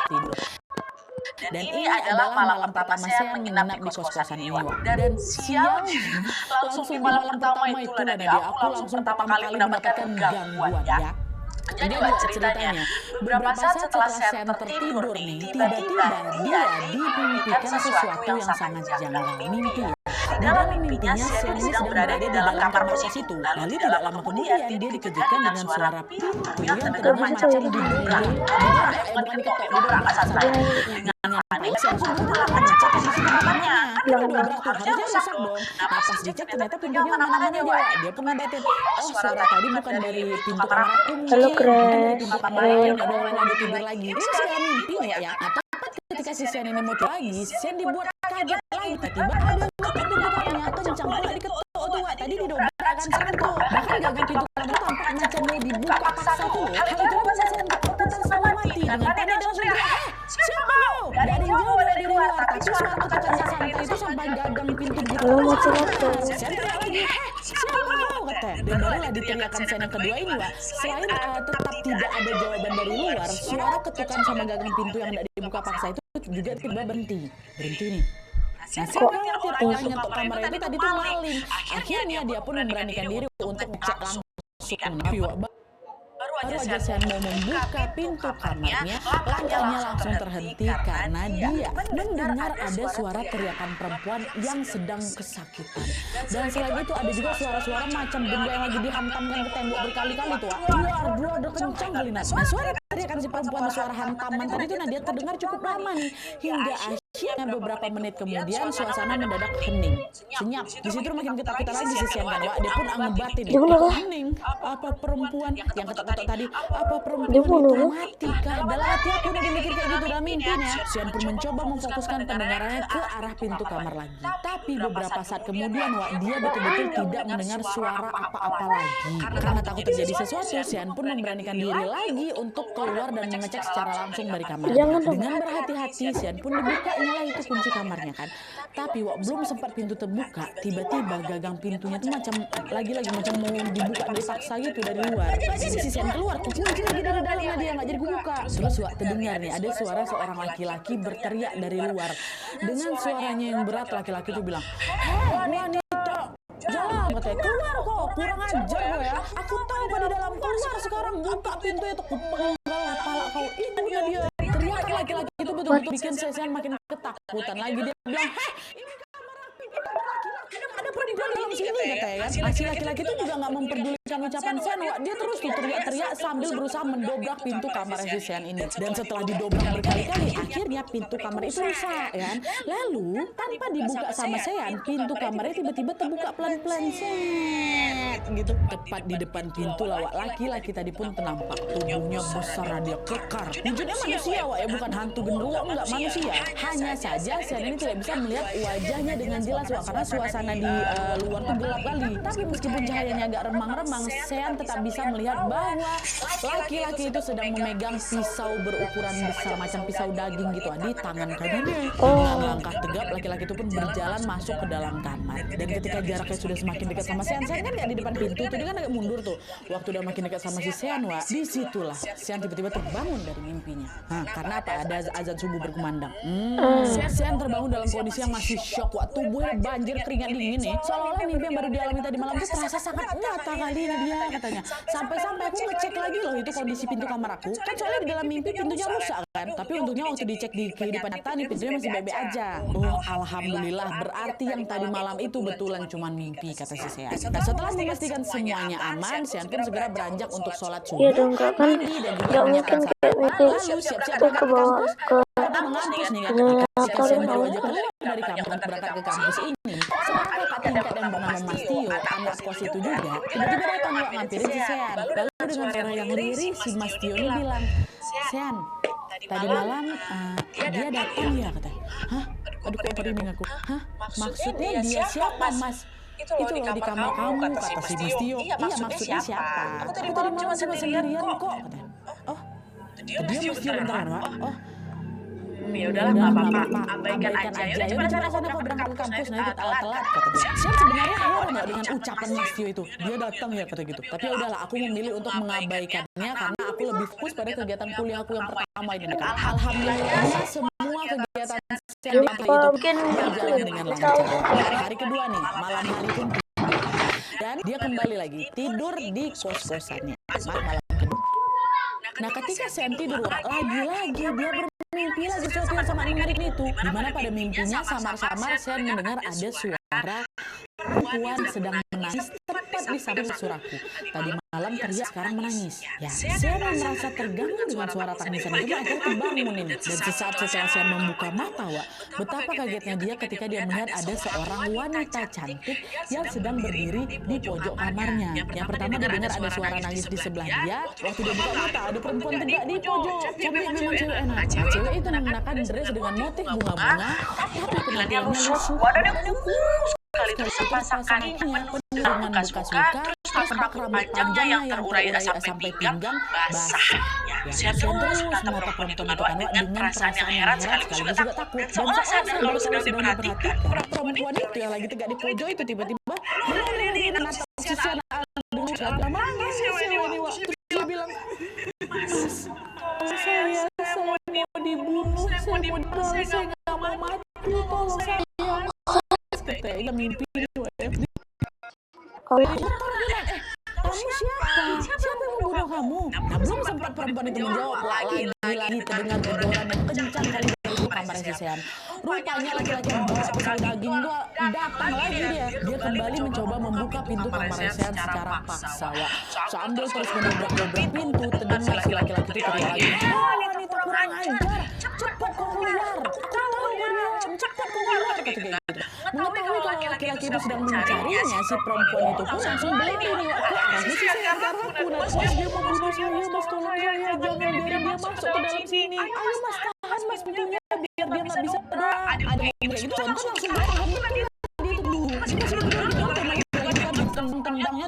tidur. Dan ini adalah malam pertama saya menginap di kos-kosan ini, Wak. Dan siang, langsung di malam pertama itulah Nadia, aku langsung pertama kali mendapatkan gangguan ya. Jadi ceritanya, beberapa saat setelah saya tertidur nih, tiba-tiba dia dimimpikan sesuatu yang sangat janggal. Mimpi ya. Di dalam mimpinya, Sean ini sedang berada di dalam kamar kos itu. Lalu tidak lama kemudian dia dikejutkan dengan suara pintu yang terdengar macam dibuka. Bukan diketok, didobrak nggak salah. Aneh, Sean pulang ngecek isi kamarnya. Kan didobrak tuh, harusnya rusak dong. Nah pas dicek ternyata pintunya aman-aman aja, Wak. Dia pun ngabatin, oh suara tadi bukan dari pintu kamar aku mungkin. Dari pintu kamar lain, ya udah lanjut tidur lagi. Ini sudah mimpi nih ya. Nah tepat ketika si Sean ini mau tidur lagi, Sean dibuat kaget lagi. Tiba-tiba ada pintu kamarnya kencang pula diketok tuh, Wak. Tadi didobrak kan Sean tuh. Bahkan gagang pintu kamar itu tampak macam mau dibuka paksa tuh. Hal itu membuat Sean ketakutan setengah mati. Dengan panik dia langsung teriak, siapa kau? Gak ada yang jawab dari luar. Tapi suara ketakutan santai itu sampai gagang pintu gitu. Sean teriak lagi, siapa kau? Katanya. Dan barulah diteriakan Sean yang kedua ini, Wak. Selain tetap tidak ada jawaban dari luar, suara ketukan sama gagang pintu yang tidak dibuka paksa itu juga tiba berhenti nih. Nah, saya khawatir orang nyetok kamar itu tadi tuh maling. Akhirnya dia pun memberanikan diri untuk ngecek langsung. Baru aja Sean mau membuka pintu kamarnya, langkahnya langsung terhenti karena dia mendengar ada suara teriakan perempuan yang sedang kesakitan. Dan selain itu ada juga suara-suara macam benda yang lagi dihantamkan ke tembok berkali-kali tuh, Wak. Duar kencang kali. Nah, suara teriakan si perempuan, suara hantaman tadi tuh dia terdengar cukup lama nih, hingga akhirnya beberapa menit kemudian suasana mendadak hening, senyap. Di situ makin ketakutan lagi si Sean kan, Wak. Dia pun ngebatin nih, hening. Apa perempuan yang ketok-ketok tadi? Apa perempuan itu mati kah? Dalam hati aku udah mikir kayak gitu dalam mimpinya. Sean pun mencoba memfokuskan pendengarannya ke arah pintu kamar lagi. Tapi beberapa saat kemudian, Wak, dia betul-betul tidak mendengar suara apa-apa lagi. Karena takut terjadi sesuatu, Sean pun memberanikan diri lagi untuk keluar dan mengecek secara langsung dari kamarnya. Dengan berhati-hati, Sean pun dibukanya lah itu kunci kamarnya kan. Tapi Wak, belum sempat pintu terbuka, tiba-tiba gagang pintunya tuh macam lagi-lagi macam mau dibuka dari paksa gitu dari luar. Si Sean keluar, kunci lagi dari dalamnya dia nggak jadi buka. Terus Wak, terdengar nih ada suara seorang laki-laki berteriak dari luar. Dengan suaranya yang berat, laki-laki itu bilang, hei wanita, jangan, katanya, keluar kok, kurang ajar kok ya. Aku tahu kok di dalam, keluar sekarang, buka pintu itu, kupenggal kepala kau. Itu dia teriak laki-laki itu betul-betul bikin Sean makin ketakutan lagi. Dia bilang, hei, ini kamar aku, ini laki-laki, ada perempuan dalam sini, katanya kan. Si laki-laki itu juga nggak memperdulikan ucapan Sean, Wak. Dia terus tuh teriak-teriak sambil berusaha mendobrak pintu kamar si Sean ini. Dan setelah didobrak berkali-kali, akhirnya pintu kamar itu rusak kan. Lalu tanpa dibuka sama Sean, pintu kamarnya tiba-tiba terbuka pelan-pelan, set gitu. Tepat di depan pintu lah, Wak. Laki-laki tadi pun tenampak, tubuhnya besar, dia kekar. Wujudnya manusia, Wak, ya, bukan hantu genderuwo, enggak manusia. Hanya saja Sean ini tidak bisa melihat wajahnya dengan jelas, Wak, karena suasana di luar tuh gelap kali. Tapi meskipun cahayanya agak remang-remang, Sean tetap bisa melihat bahwa laki-laki itu sedang memegang pisau berukuran besar macam pisau daging gitu di tangan kanannya. Dengan langkah tegap, laki-laki itu pun berjalan masuk ke dalam kamar. Dan ketika jaraknya sudah semakin dekat sama Sean kan nggak di depan pintu tuh, dia kan agak mundur tuh. Waktu udah makin dekat sama si Sean, Wak, disitulah Sean tiba-tiba terbangun dari mimpinya. Karena apa? Ada azan subuh berkumandang. Sean terbangun dalam kondisi yang masih shock, Wak. Tubuhnya banjir keringat dingin nih. Seolah-olah mimpi yang baru dialami tadi malam itu terasa sangat nyata kali ini dia, katanya. Sampai-sampai aku ngecek lagi loh itu kondisi pintu kamar aku. Kan soalnya di dalam mimpi pintunya rusak kan. Tapi untungnya waktu dicek di kehidupan nyata nih pintunya masih baik-baik aja. Oh, alhamdulillah, berarti yang tadi malam itu betulan cuma mimpi, kata si Sean. Nah, setelah memastikan semuanya aman, Sean pun segera beranjak untuk sholat subuh, mandi dan juga menyiapkan sarapan. Lalu siap-siap berangkat ke kampus. Mengampus nih kan. Ketika Sean baru aja keluar dari kampus untuk berangkat ke kampus ini, seorang kakak tingkat yang bernama Mas Tio, anak kos itu juga, tiba-tiba datang, Wak, ngampirin si Sean. Lalu dengan suara yang lirih, si Mas Tio ini bilang, Sean, tadi malam dia datang ya, katanya. Hah? Aduh, kok merinding aku. Hah? Maksudnya dia siapa, Mas? Itu loh di kamar kamu, kata si Mas Tio. Iya, maksudnya siapa? Aku tadi malam cuma sendirian kok, katanya. Oh, dia Mas Tio beneran, Wak? Oh, ya udahlah, nggak apa-apa, abaikan aja. Ya udah coba sana kok berangkat ke kampus, nanti telat, kata dia. Sean sebenarnya heran nggak dengan ucapan Mas Tio itu. Dia datang ya, kata gitu. Tapi ya udahlah, aku memilih untuk mengabaikannya karena aku lebih fokus pada kegiatan kuliahku yang pertama ini. Alhamdulillah semua kegiatan Sian itu Mungkin berjalan dengan lancar. Hari kedua nih, malam hari pun dan dia kembali lagi tidur di kos-kosannya. Malam kedua. Nah, ketika Sian tidur, lagi-lagi dia bermimpi lagi sesuatu yang sama menarik itu. Di mana pada mimpinya samar-samar Sian mendengar ada suara perempuan sedang menangis tepat di samping kasur-aku. Tadi malam teriak, sekarang menangis. Ya, Sian merasa terganggu dengan suara tangisan itu, akhirnya terbangun ini. Dan sesaat setelah Sian membuka mata, betapa kagetnya dia ketika dia melihat ada seorang wanita cantik yang sedang berdiri di pojok kamarnya. Yang pertama dia dengar ada suara nangis di sebelah dia. Waktu dia buka mata, ada perempuan tegak di pojok. Cantik memang cewek enak. Nah, cewek itu mengenakan dress dengan motif bunga-bunga, tapi penampilannya lusuh. Terus sepasang kakinya penuh dengan bekas luka, terus rambut panjangnya yang terurai sampai pinggang basah. Sian terus menatap perempuan itu dengan perasaan yang heran sekaligus juga takut. Dan saat Sian baru sedang diperhatikan, perempuan itu yang lagi tegak di pojok itu tiba-tiba menatap si Sian dengan mana cewek ini, terus dia bilang, Mas, saya mau dibunuh, saya mau dibunuh, saya nggak mau mati, tolong saya. Kita mimpi WFD. Kamu siapa? Siapa yang membunuh kamu? Nah, belum sempat perempuan itu menjawab, lagi terdengar gedoran yang kencang kali dari kamar si Sian. Rupanya laki-laki yang bawa pisau daging itu datang lagi dia. Dia kembali mencoba membuka pintu kamar Sian secara paksa. Sambil terus menobrak-dobrak pintu, terdengar si laki-laki itu teriak lagi, wanita kurang ajar, cepat kau keluar. Cepat keluar, kata kayak gitu. Mengetahui kalau laki-laki itu sedang mencarinya, si perempuan itu pun langsung berlari nih ke arahnya si Sian, ke arahku. Nah, Mas, dia mau bunuh saya, Mas, tolong saya, jangan biarin dia masuk ke dalam sini. Ayo Mas, tahan Mas pintunya biar dia nggak bisa doang. Ada yang kayak gitu, kan langsung berlari dia itu dulu. Masih berdiri tendangnya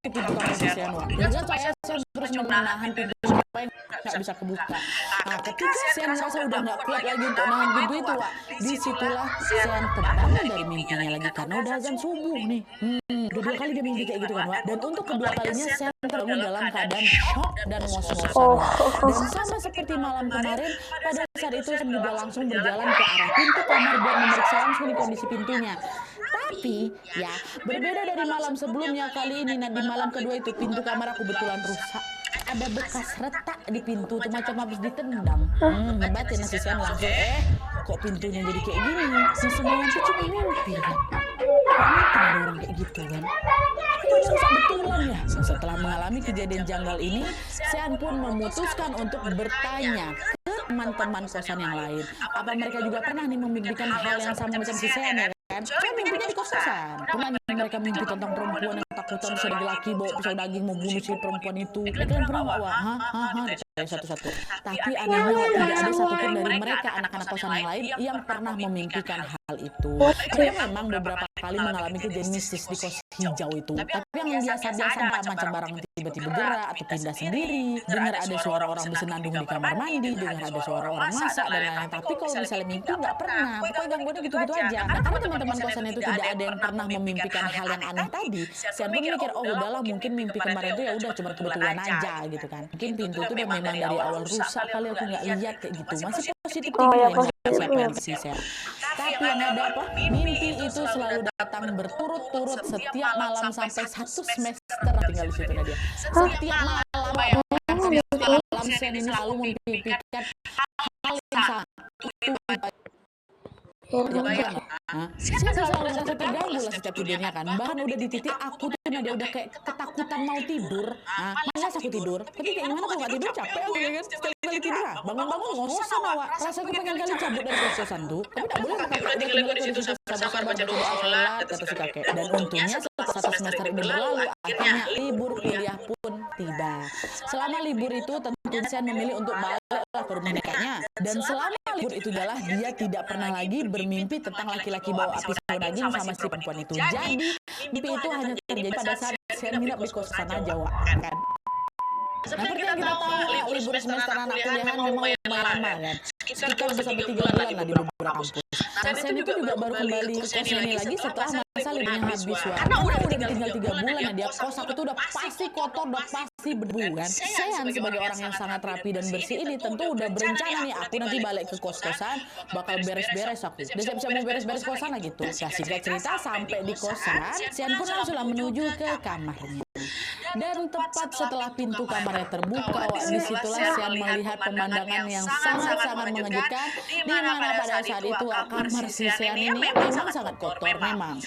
pintu kamar si Sian. Dengan saya terus menahan pintu supaya nggak bisa kebuka. Nah, ketika Sian merasa udah nggak kuat lagi untuk nahan pintu itu, disitulah Sian terbangun dari mimpinya lagi karena udah azan subuh nih. Dua kali dia mimpi kayak gitu kan, Dan untuk kedua kalinya Sian terbangun dalam keadaan shock dan ngos-ngosan. Dan sama seperti malam kemarin, pada saat itu Sian juga langsung berjalan ke arah pintu kamar dan memeriksa langsung di kondisi pintunya. Tapi ya berbeda dari malam sebelumnya, kali ini di malam kedua itu pintu kamar aku betulan rusak. Ada bekas retak di pintu tuh macam habis ditendang. Hebat ya si Sian langsung, kok pintunya jadi kayak gini? Si semalam tuh cuma mimpi kan? Kenapa ada orang kayak gitu kan? Itu rusak betulan ya. Setelah mengalami kejadian janggal ini, Sian pun memutuskan untuk bertanya ke teman-teman kosan yang lain. Apa mereka juga pernah nih memimpikan hal yang sama macam si Sian ya? Kan mimpinya di kos-kosan. Pernah mereka mimpi tentang perempuan yang takutan si laki-laki bawa pisau daging mau bunuh si perempuan itu. Kalian pernah nggak, Wak? Satu-satu. Tapi anehnya tidak ada satupun dari mereka anak-anak kosan yang lain yang pernah memimpikan hal itu. Saya memang beberapa kali mengalami kejadian mistis di kos hijau itu. Tapi yang biasa-biasa macam barang tiba-tiba gerak atau pindah sendiri. Dengar ada suara orang bersenandung di kamar mandi, dengar ada suara orang masak dan lain-lain. Tapi kalau misalnya mimpi nggak pernah. Pokoknya gangguannya gitu-gitu aja. Nah, karena teman-teman kosan itu tidak ada yang pernah memimpikan hal yang aneh tadi, Sian pun mikir, oh udahlah mungkin mimpi kemarin itu ya udah cuma kebetulan aja gitu kan. Mungkin pintu itu memang dari awal rusak kali aku nggak lihat kayak gitu. Masih positif tinggi siapa yang sih Sian. Tapi yang ada apa? Mimpi itu selalu datang berturut-turut setiap malam sampai 1 semester tinggal di situ Nadia. Setiap malam Sian ini selalu memimpikan hal yang sama. Sian selalu merasa terganggu lah setiap tidurnya kan. Bahkan udah di titik aku tuh Nadia udah kayak ketakutan mau tidur. Malas aku tidur. Tapi kayak gimana kalau nggak tidur capek aku ya kan. Setiap kali tidur bangun-bangun ngosan awak. Rasanya aku pengen kali cabut dari kos-kosan tuh. Tapi tak boleh kakak udah tinggal di situ sabar baca doa sholat kata si kakek. Dan untungnya setelah 1 semester ini berlalu, akhirnya libur kuliah pun tiba. Selama libur itu tentu Sian memilih untuk baliklah ke rumah nekatnya. Dan selama libur itu adalah dia tidak pernah lagi bermimpi tentang laki-laki bawa pisau daging sama si perempuan itu. Jadi mimpi itu hanya terjadi pada saat Sian nginap di kosan aja, Wak, kan. Seperti yang kita tahu, libur semester anak kuliahan memang lumayan lama kan. Sekitar bisa sampai 3 bulan lah di beberapa kampus. Nah, Sian itu juga baru kembali ke kos ini lagi setelah masa liburnya habis, Wak. Karena udah tinggal 3 bulan, nah dia kos aku tuh udah pasti kotor, udah pasti masih berdebu kan. Sean sebagai orang yang sangat rapi dan bersih ini tentu udah berencana nih, aku nanti balik ke kos-kosan bakal beres-beres aku. Udah siap-siap mau beres-beres kosan lah gitu. Nah singkat cerita sampai di kosan, Sean pun langsung menuju ke kamarnya. Dan tepat setelah pintu kamarnya terbuka, disitulah Sean melihat pemandangan yang sangat-sangat mengejutkan, di mana pada saat itu kamar si Sean ini memang sangat kotor memang.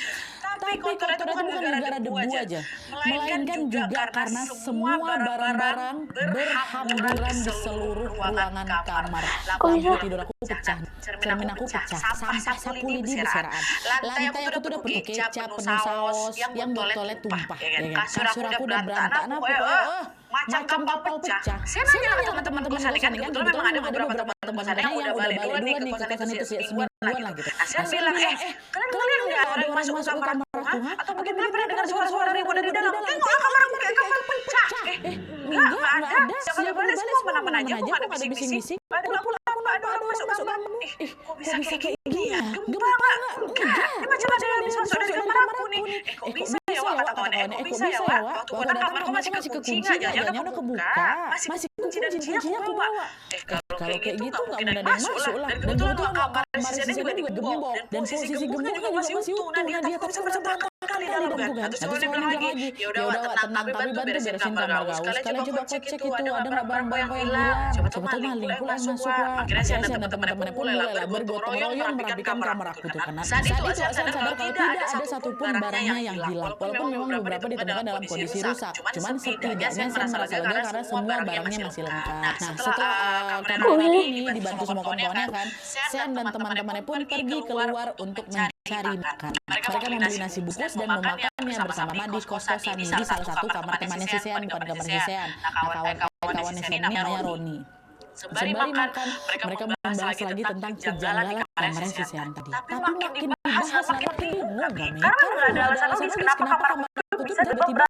Tapi kotornya itu bukan gara-gara debu aja, melainkan juga karena semua barang-barang berhamburan di seluruh ruangan kamar. Lampu tidur aku pecah, cermin aku pecah, sampah sapu lidi berserakan. Lantai aku tuh udah penuh kecap, penuh saus, yang botolnya tumpah. Ya kan? Kasur aku udah berantakan, macam kapal pecah. Saya nanya ke teman-teman kosan kan, kebetulan memang ada beberapa teman kosan yang udah balik duluan nih ke kosan itu semingguan lah gitu. Saya bilang, kalian lihat nggak ada orang masuk ke kamar aku, atau mungkin kalian pernah dengar suara-suara ribut dari dalam? Tengok kamar aku kayak kapal pecah. Enggak ada. Siapa balik semua aman-aman aja, kok nggak ada bising-bising. Pulang aku nggak ada orang masuk kamar. Kok bisa kayak gini ya? Gempa nggak? Enggak. Ini macam ada yang bisa masuk dari kamar aku nih. Kok bisa ya Wak, kata kawannya? Kok bisa ya Wak? Waktu aku datang kamarku masih kekunci nggak? Jangan udah kebuka. Masih kunci dan kuncinya aku bawa. Kalau kayak gitu nggak mungkin ada yang masuk lah. Dan kebetulan kamar si Sean juga gembok. Dan posisi gemboknya juga masih utuh. Nah dia takut sama berantakan di dalam kan. Nanti soalnya bilang lagi, ya udah Wak tenang, tapi bantu beresin kamar kau. Sekalian coba cek itu ada nggak barang-barang kau yang hilang. Coba tuh maling pula yang masuk Wak. Akhirnya Sean dan teman-temannya pun mulai bergotong royong merapikan kamar aku tuh. Karena saat itu Sean sadar kalau tidak ada satupun barangnya yang hilang. Walaupun memang beberapa ditemukan dalam kondisi rusak. Cuman setidaknya Sean merasa lega karena semua barangnya masih lengkap. Nah setelah kamar ini dibantu sama kawan-kawannya kan, Sean dan teman-temannya pun pergi keluar untuk mencari makan. Mereka membeli nasi bungkus dan memakannya bersama di kos-kosan di salah satu kamar temannya si Sean, bukan kamar si Sean. Nah kawan-kawannya Sean ini namanya Roni. Sembari makan, mereka membahas lagi tentang kejanggalan kamarnya si Sean tadi. Tapi makin dibahas makin bingung kami. Karena nggak ada alasan logis kenapa kamar itu bisa tiba-tiba